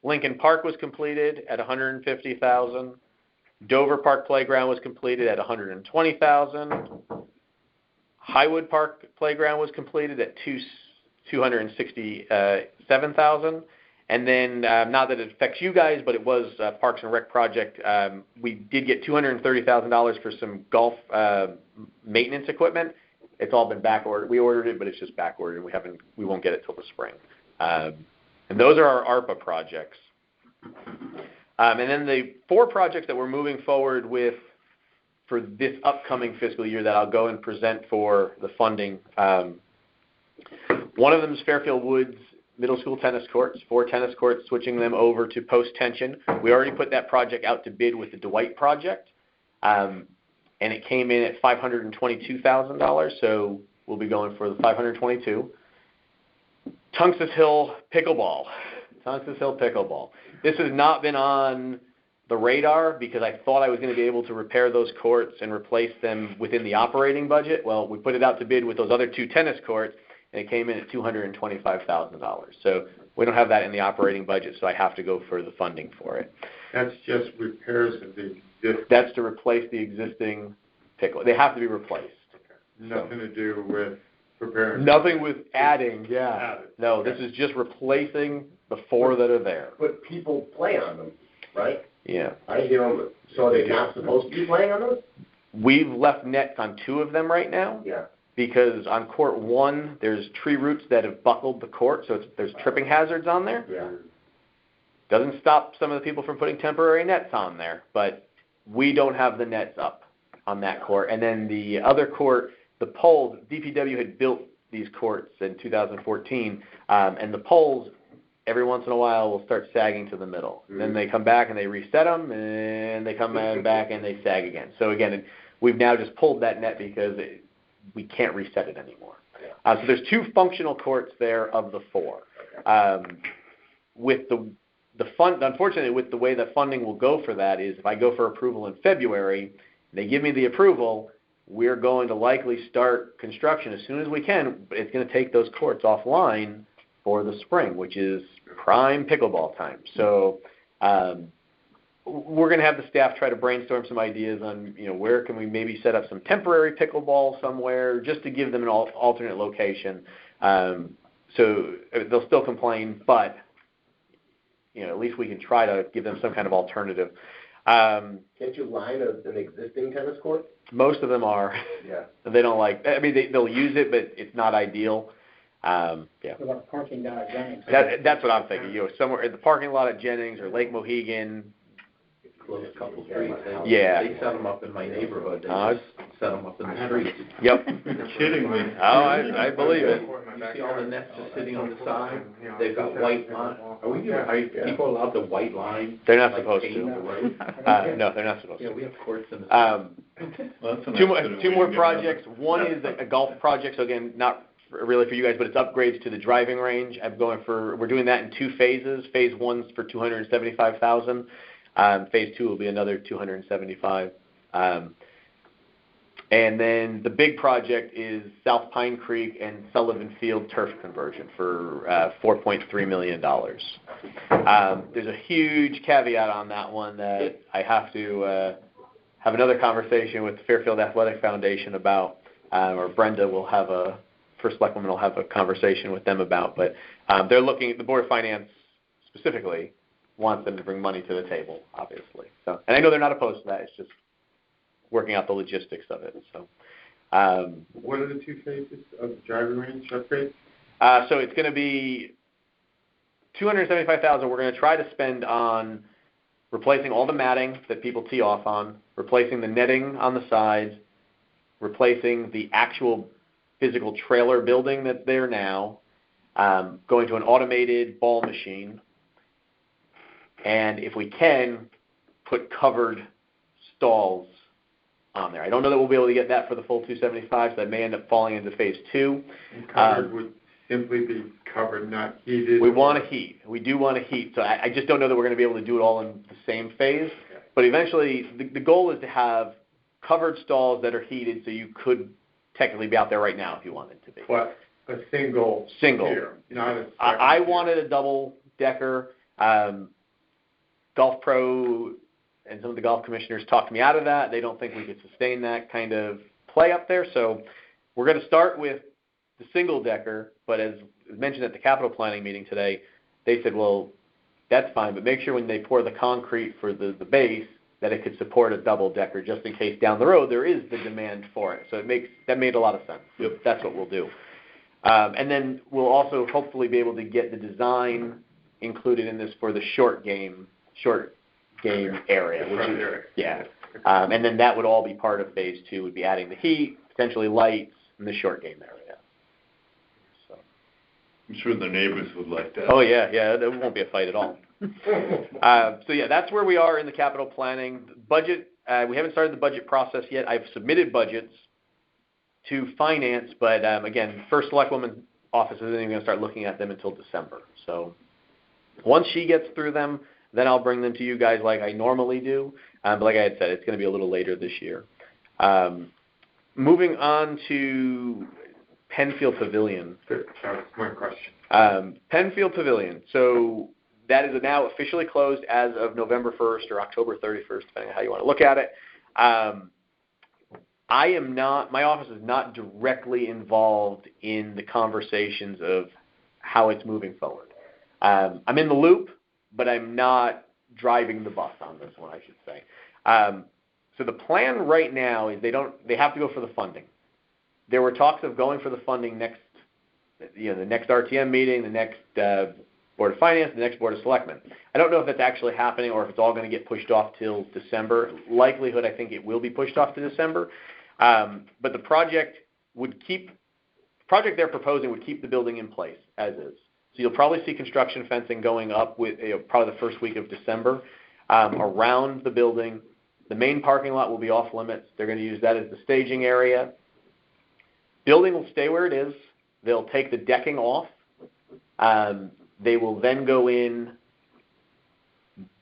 Lincoln Park was completed at $150,000. Dover Park Playground was completed at $120,000. Highwood Park Playground was completed at $267,000. And then, not that it affects you guys, but it was a Parks and Rec project. We did get $230,000 for some golf maintenance equipment. It's all been back ordered. We ordered it, but it's just back ordered. We won't get it till the spring. And those are our ARPA projects. And then the 4 projects that we're moving forward with for this upcoming fiscal year that I'll go and present for the funding. One of them is Fairfield Woods Middle School tennis courts, 4 tennis courts, switching them over to post-tension. We already put that project out to bid with the Dwight project, and it came in at $522,000, so we'll be going for the $522,000. Tungus Hill Pickleball. This has not been on the radar because I thought I was going to be able to repair those courts and replace them within the operating budget. Well, we put it out to bid with those other 2 tennis courts, and it came in at $225,000. So we don't have that in the operating budget, so I have to go for the funding for it. That's just repairs of the existing. That's to replace the existing pickle. They have to be replaced. Nothing to do with preparing. Nothing with adding, yeah. Added. No, this is just replacing the 4 that are there. But people play on them, right? Yeah. I hear them, so they're not supposed to be playing on those? We've left nets on 2 of them right now. Yeah. Because on court 1, there's tree roots that have buckled the court, so there's tripping hazards on there. Yeah. Doesn't stop some of the people from putting temporary nets on there, but we don't have the nets up on that court. And then the other court, the poles, DPW had built these courts in 2014, and the poles, every once in a while, will start sagging to the middle. Mm-hmm. Then they come back and they reset them, and they come back and they sag again. So again, we've now just pulled that net because we can't reset it anymore. So there's 2 functional courts there of the 4. With the fund, unfortunately, with the way the funding will go for that is if I go for approval in February, they give me the approval, we're going to likely start construction as soon as we can, but it's going to take those courts offline for the spring, which is prime pickleball time. So we're going to have the staff try to brainstorm some ideas on, where can we maybe set up some temporary pickleball somewhere just to give them an alternate location. So they'll still complain, but at least we can try to give them some kind of alternative. Can't you line an existing tennis court? Most of them are. Yeah. They don't like. I mean, they'll use it, but it's not ideal. Yeah. What about parking down at Jennings? That's what I'm thinking. Somewhere in the parking lot at Jennings or Lake Mohegan. Close a couple streets. Yeah. They set them up in my neighborhood. They just set them up in the streets. Yep. You're kidding me. Oh, I believe it. You see all the nets just sitting on the side? They've got white line. Are people allowed to white line? They're not like supposed paving the to. road? No, they're not supposed to. Yeah, we have courts in the Well, that's a nice 2 bit of more way to get projects. One is a golf project. So again, not really for you guys, but it's upgrades to the driving range. We're doing that in 2 phases. Phase 1's for $275,000. Phase 2 will be another $275,000. And then the big project is South Pine Creek and Sullivan Field turf conversion for $4.3 million. There's a huge caveat on that one that I have to have another conversation with the Fairfield Athletic Foundation about, or Brenda will have First Selectwoman will have a conversation with them about. But they're looking at the Board of Finance specifically wants them to bring money to the table, obviously. So, and I know they're not opposed to that. It's just working out the logistics of it. So, what are the 2 phases of the driving range upgrade? So it's going to be $275,000. We're going to try to spend on replacing all the matting that people tee off on, replacing the netting on the sides, replacing the actual physical trailer building that's there now, going to an automated ball machine, and if we can, put covered stalls on there. I don't know that we'll be able to get that for the full 275, so that may end up falling into phase 2. And covered would simply be covered, not heated. We want to heat. We do want to heat. So I just don't know that we're going to be able to do it all in the same phase. Okay. But eventually, the goal is to have covered stalls that are heated, so you could technically be out there right now if you wanted to be. But a single. Here, not a I wanted a double decker. Golf Pro and some of the golf commissioners talked me out of that. They don't think we could sustain that kind of play up there. So we're going to start with the single decker, but as mentioned at the capital planning meeting today, they said, well, that's fine, but make sure when they pour the concrete for the base that it could support a double decker just in case down the road there is the demand for it. So that made a lot of sense. Yep. That's what we'll do. And then we'll also hopefully be able to get the design included in this for the short game area. And then that would all be part of phase 2, would be adding the heat, potentially lights, and the short game area. So. I'm sure the neighbors would like that. Oh, yeah, there won't be a fight at all. So, yeah, that's where we are in the capital planning. Budget, we haven't started the budget process yet. I've submitted budgets to finance, but, again, first Selectwoman's office isn't even going to start looking at them until December. So once she gets through them, then I'll bring them to you guys like I normally do. But like I had said, it's going to be a little later this year. Moving on to Penfield Pavilion. Good. That was my question. Penfield Pavilion. So that is now officially closed as of November 1st or October 31st, depending on how you want to look at it. My office is not directly involved in the conversations of how it's moving forward. I'm in the loop, but I'm not driving the bus on this one, I should say. So the plan right now is they have to go for the funding. There were talks of going for the funding the next RTM meeting, the next Board of Finance, the next Board of Selectmen. I don't know if that's actually happening or if it's all going to get pushed off till December. Likelihood, I think it will be pushed off to December. But the project they're proposing would keep the building in place as is. So you'll probably see construction fencing going up with probably the first week of December around the building. The main parking lot will be off limits. They're going to use that as the staging area. Building will stay where it is. They'll take the decking off. They will then go in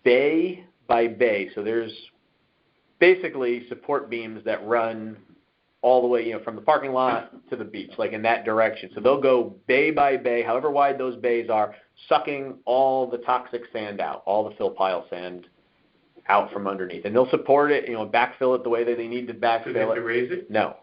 bay by bay. So there's basically support beams that run all the way, from the parking lot to the beach, like in that direction. So they'll go bay by bay, however wide those bays are, sucking all the toxic sand out, all the fill pile sand out from underneath. And they'll support it, backfill it the way that they need to backfill Do they have it. to raise it? No.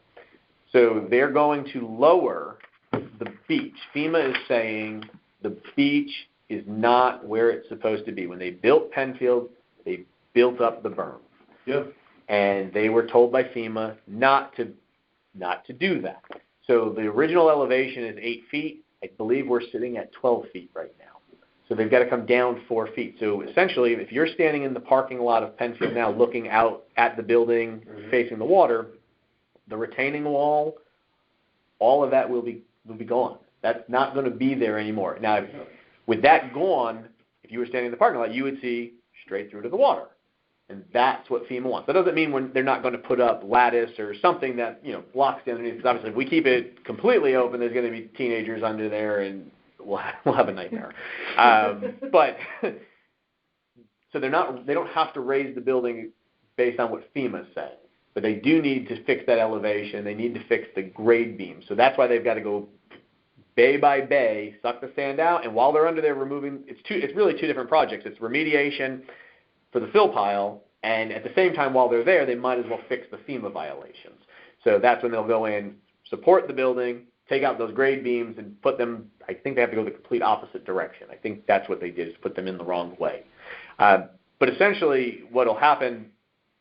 So they're going to lower the beach. FEMA is saying the beach is not where it's supposed to be. When they built Penfield, they built up the berm. Yeah. And they were told by FEMA not to do that. So the original elevation is 8 feet. I believe we're sitting at 12 feet right now. So they've got to come down 4 feet. So essentially, if you're standing in the parking lot of Penfield now looking out at the building facing the water, the retaining wall, all of that will be gone. That's not going to be there anymore. Now, with that gone, if you were standing in the parking lot, you would see straight through to the water. And that's what FEMA wants. That doesn't mean they're not going to put up lattice or something that, blocks the underneath. Because obviously, if we keep it completely open, there's going to be teenagers under there, and we'll have a nightmare. But so they don't have to raise the building based on what FEMA said, but they do need to fix that elevation. They need to fix the grade beam. So that's why they've got to go bay by bay, suck the sand out, and while they're under there removing, it's really two different projects. It's remediation for the fill pile, and at the same time, while they're there, they might as well fix the FEMA violations. So that's when they'll go in, support the building, take out those grade beams, and put them, I think they have to go the complete opposite direction. I think that's what they did, is put them in the wrong way. But essentially, what will happen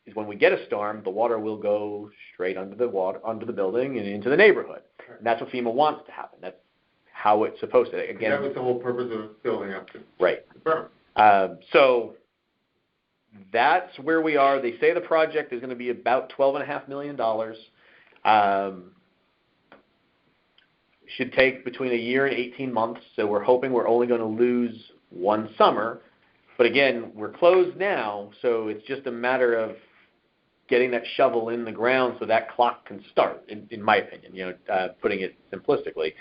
is when we get a storm, the water will go straight under the building and into the neighborhood. And that's what FEMA wants to happen. That's how it's supposed to. Again, that was the whole purpose of building up the berm. So that's where we are. They say the project is going to be about $12.5 million. Should take between a year and 18 months. So we're hoping we're only going to lose one summer. But again, we're closed now, so it's just a matter of getting that shovel in the ground so that clock can start, in my opinion, putting it simplistically.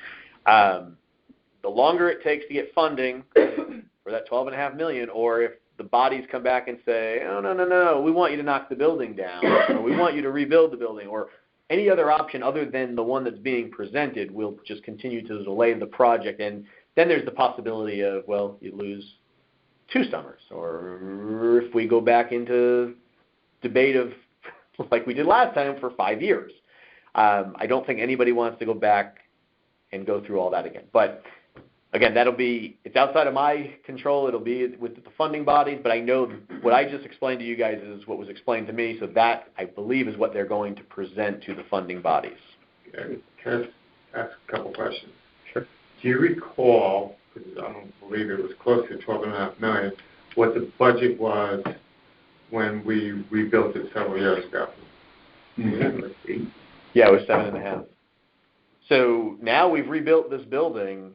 The longer it takes to get funding for that $12.5 million, or if the bodies come back and say, oh, no, we want you to knock the building down, or we want you to rebuild the building, or any other option other than the one that's being presented, will just continue to delay the project. And then there's the possibility of, well, you lose 2 summers, or if we go back into debate of, like we did last time, for 5 years. I don't think anybody wants to go back and go through all that again. But again, it's outside of my control. It'll be with the funding bodies, but I know what I just explained to you guys is what was explained to me, so that, I believe, is what they're going to present to the funding bodies. Okay. Can I ask a couple questions? Sure. Do you recall, because I don't believe it was close to $12.5 million, what the budget was when we rebuilt it several years ago. Yeah, it was 7.5. So now we've rebuilt this building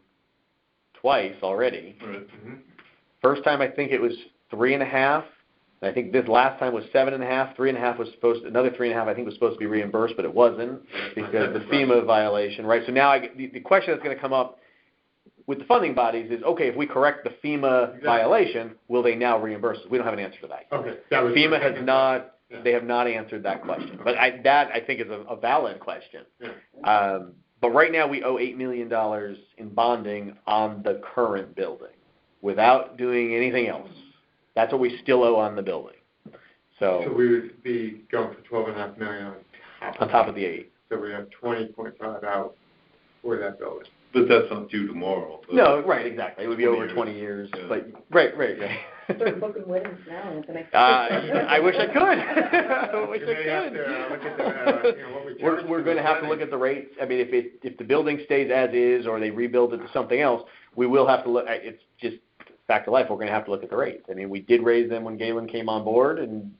twice already. Right. First time I think it was 3.5. I think this last time was 7.5. 3.5 was another 3.5 I think was supposed to be reimbursed, but it wasn't because the FEMA violation, right? So now the question that's going to come up with the funding bodies is, okay, if we correct the FEMA violation, will they now reimburse us? We don't have an answer to that. Okay. FEMA has not, they have not answered that question. But that I think is a valid question. But right now we owe $8 million in bonding on the current building without doing anything else. That's what we still owe on the building. So we would be going for $12.5 million on top of the 8. So we have 20.5 out for that building. But that's not due tomorrow. No, right, exactly. It would be over 20 years. Yeah. But right. Start booking weddings now in the next. I wish I could. I wish You may I have could. to look at the, what we charge We're going to have to look at the rates. I mean, if the building stays as is or they rebuild it to something else, we will have to look. It's just fact of life. We're going to have to look at the rates. I mean, we did raise them when Galen came on board, and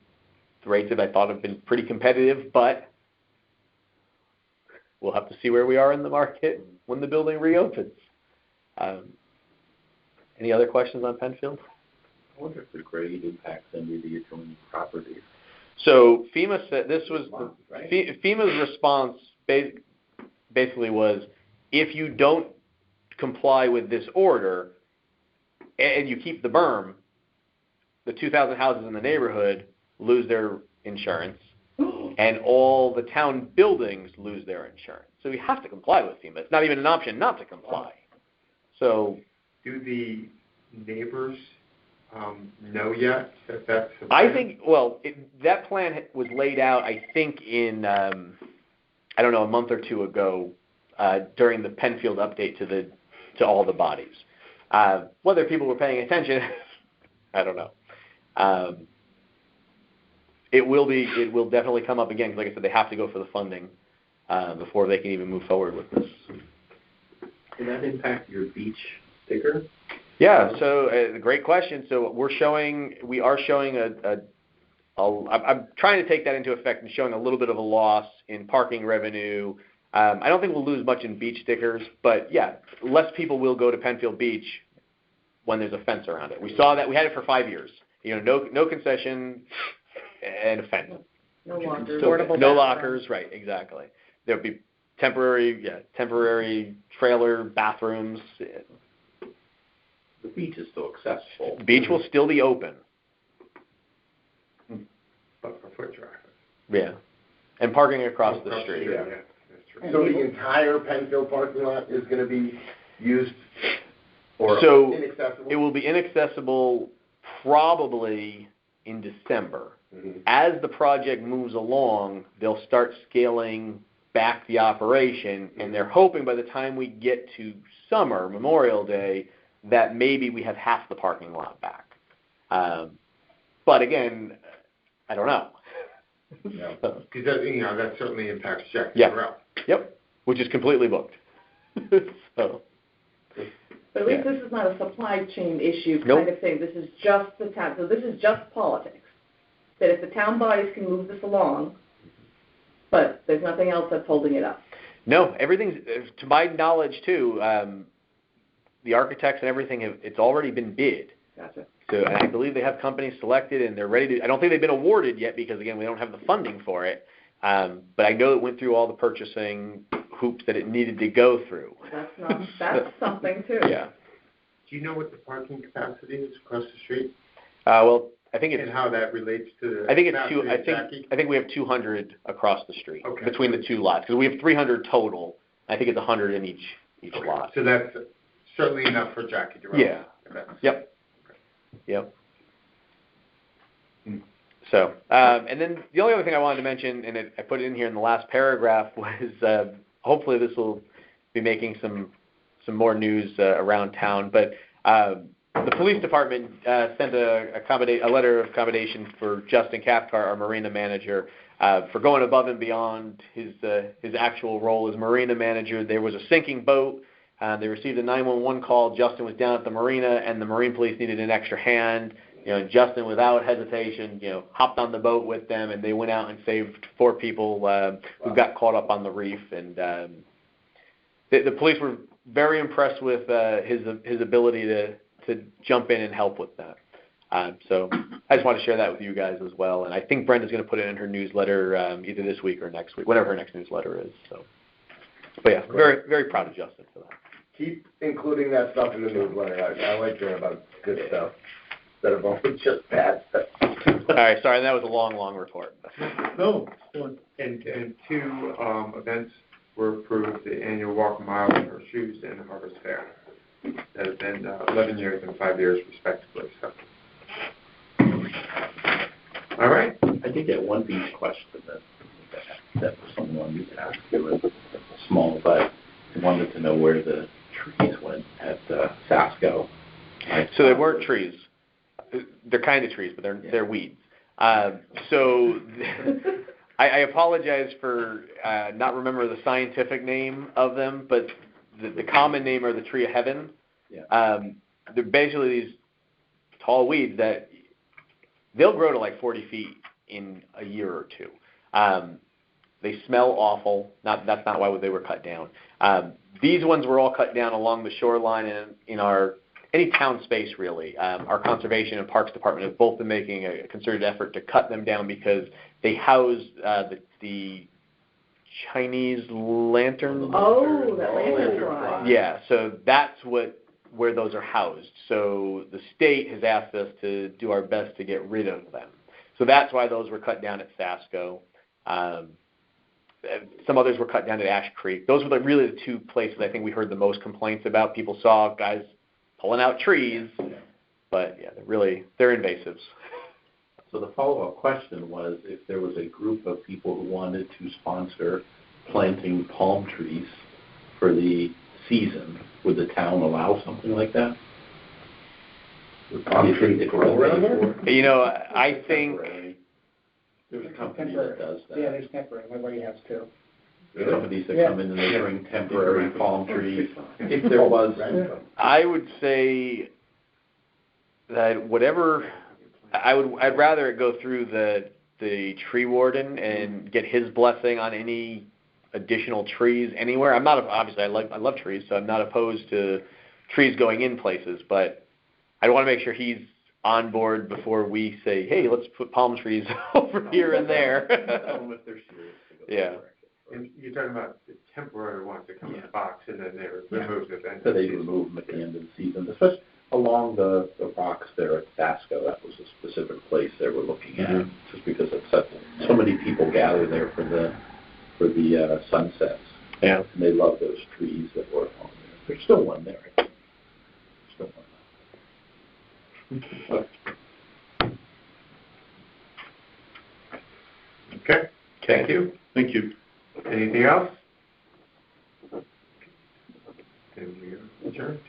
the rates I thought have been pretty competitive, but we'll have to see where we are in the market when the building reopens. Any other questions on Penfield? I wonder if the grade impacts any of the adjoining properties. So FEMA said this was FEMA's response basically was, if you don't comply with this order and you keep the berm, the 2,000 houses in the neighborhood lose their insurance, and all the town buildings lose their insurance. So we have to comply with FEMA. It's not even an option not to comply. So, do the neighbors know yet that that's the I plan? think, that plan was laid out, I think, in, I don't know, a month or two ago during the Penfield update to all the bodies. Whether people were paying attention, I don't know. It will definitely come up again, because like I said, they have to go for the funding before they can even move forward with this. Did that impact your beach sticker? Yeah, so great question. So we are showing I'm trying to take that into effect and showing a little bit of a loss in parking revenue. I don't think we'll lose much in beach stickers, but yeah, less people will go to Penfield Beach when there's a fence around it. We saw that. We had it for 5 years. No concession and a fence. No lockers. No lockers, right, exactly. There'll be temporary trailer bathrooms. The beach is still accessible. Beach will still be open. But for foot traffic. Yeah. And parking across the street. Yeah, that's true. So the entire Penfield parking lot is going to be used or inaccessible? It will be inaccessible probably in December. Mm-hmm. As the project moves along, they'll start scaling back the operation, and they're hoping by the time we get to summer, Memorial Day, that maybe we have half the parking lot back. But again, I don't know. Yeah. Because that certainly impacts Jack Yeah. Terrell. Yep, which is completely booked. So. But at least this is not a supply chain issue kind Nope. of thing. This is just the town. So this is just politics. That if the town bodies can move this along, but there's nothing else that's holding it up. No, everything's, to my knowledge too, the architects and everything, it's already been bid. Gotcha. So and I believe they have companies selected and they're ready to, I don't think they've been awarded yet because, again, we don't have the funding for it. But I know it went through all the purchasing hoops that it needed to go through. That's something too. Yeah. Do you know what the parking capacity is across the street? Well, I think it's, And how that relates to the I think it's capacity of Jackie? I think we have 200 across the street Okay. between the two lots because we have 300 total. I think it's 100 in each Okay. lot. So that's certainly enough for Jackie Terrell. Yeah. Yep. Yep. So, and then the only other thing I wanted to mention, and I put it in here in the last paragraph, was hopefully this will be making some more news around town. But the police department sent a letter of accommodation for Justin Cathcart, our marina manager, for going above and beyond his actual role as marina manager. There was a sinking boat. They received a 911 call. Justin was down at the marina, and the Marine Police needed an extra hand. and Justin, without hesitation, hopped on the boat with them, and they went out and saved 4 people who got caught up on the reef. And the police were very impressed with his ability to jump in and help with that. So I just want to share that with you guys as well. And I think Brenda's going to put it in her newsletter either this week or next week, whatever her next newsletter is. So, but yeah, very, very proud of Justin for that. Keep including that stuff in the newsletter. I like hearing about good stuff instead of always just bad stuff. All right, sorry, that was a long report. No. And 2 events were approved, the annual walk a mile in her shoes and the Harvest Fair. That have been 11 years and 5 years respectively. So. All right. I did get one beach question that someone you asked. It was small, but I wanted to know where the trees went at Sasco. So they weren't trees. They're kind of trees, but they're weeds. So I apologize for not remembering the scientific name of them, but the common name are the tree of heaven. Yeah. They're basically these tall weeds that they'll grow to like 40 feet in a year or 2. They smell awful. That's not why they were cut down. These ones were all cut down along the shoreline and in any town space, really. Our Conservation and Parks Department have both been making a concerted effort to cut them down because they house the Chinese lantern. Oh, that lanternfly. Yeah, so that's where those are housed. So the state has asked us to do our best to get rid of them. So that's why those were cut down at Sasco. Some others were cut down at Ash Creek. Those were really the 2 places I think we heard the most complaints about. People saw guys pulling out trees, but yeah, they're invasives. So the follow-up question was if there was a group of people who wanted to sponsor planting palm trees for the season, would the town allow something like that? Would palm trees grow around there? I think there's a company that does that. Yeah, there's temporary, everybody has 2. There's companies that come in and they bring temporary palm trees. If there was, I would say that I'd rather it go through the tree warden and get his blessing on any additional trees anywhere. I'm not obviously I love trees, so I'm not opposed to trees going in places, but I want to make sure he's on board before we say, hey, let's put palm trees over here and there. if they're serious. Yeah. And you're talking about the temporary ones that come in a box and then they're removed at the end. So they remove them at the end of the season, especially along the rocks there at Sasco. That was a specific place they were looking at, just because it's so many people gather there for the sunsets. Yeah. And they love those trees that were on there. There's still one there. I think. Still one. Okay. Thank you. Thank you. Anything else? Then we are adjourned.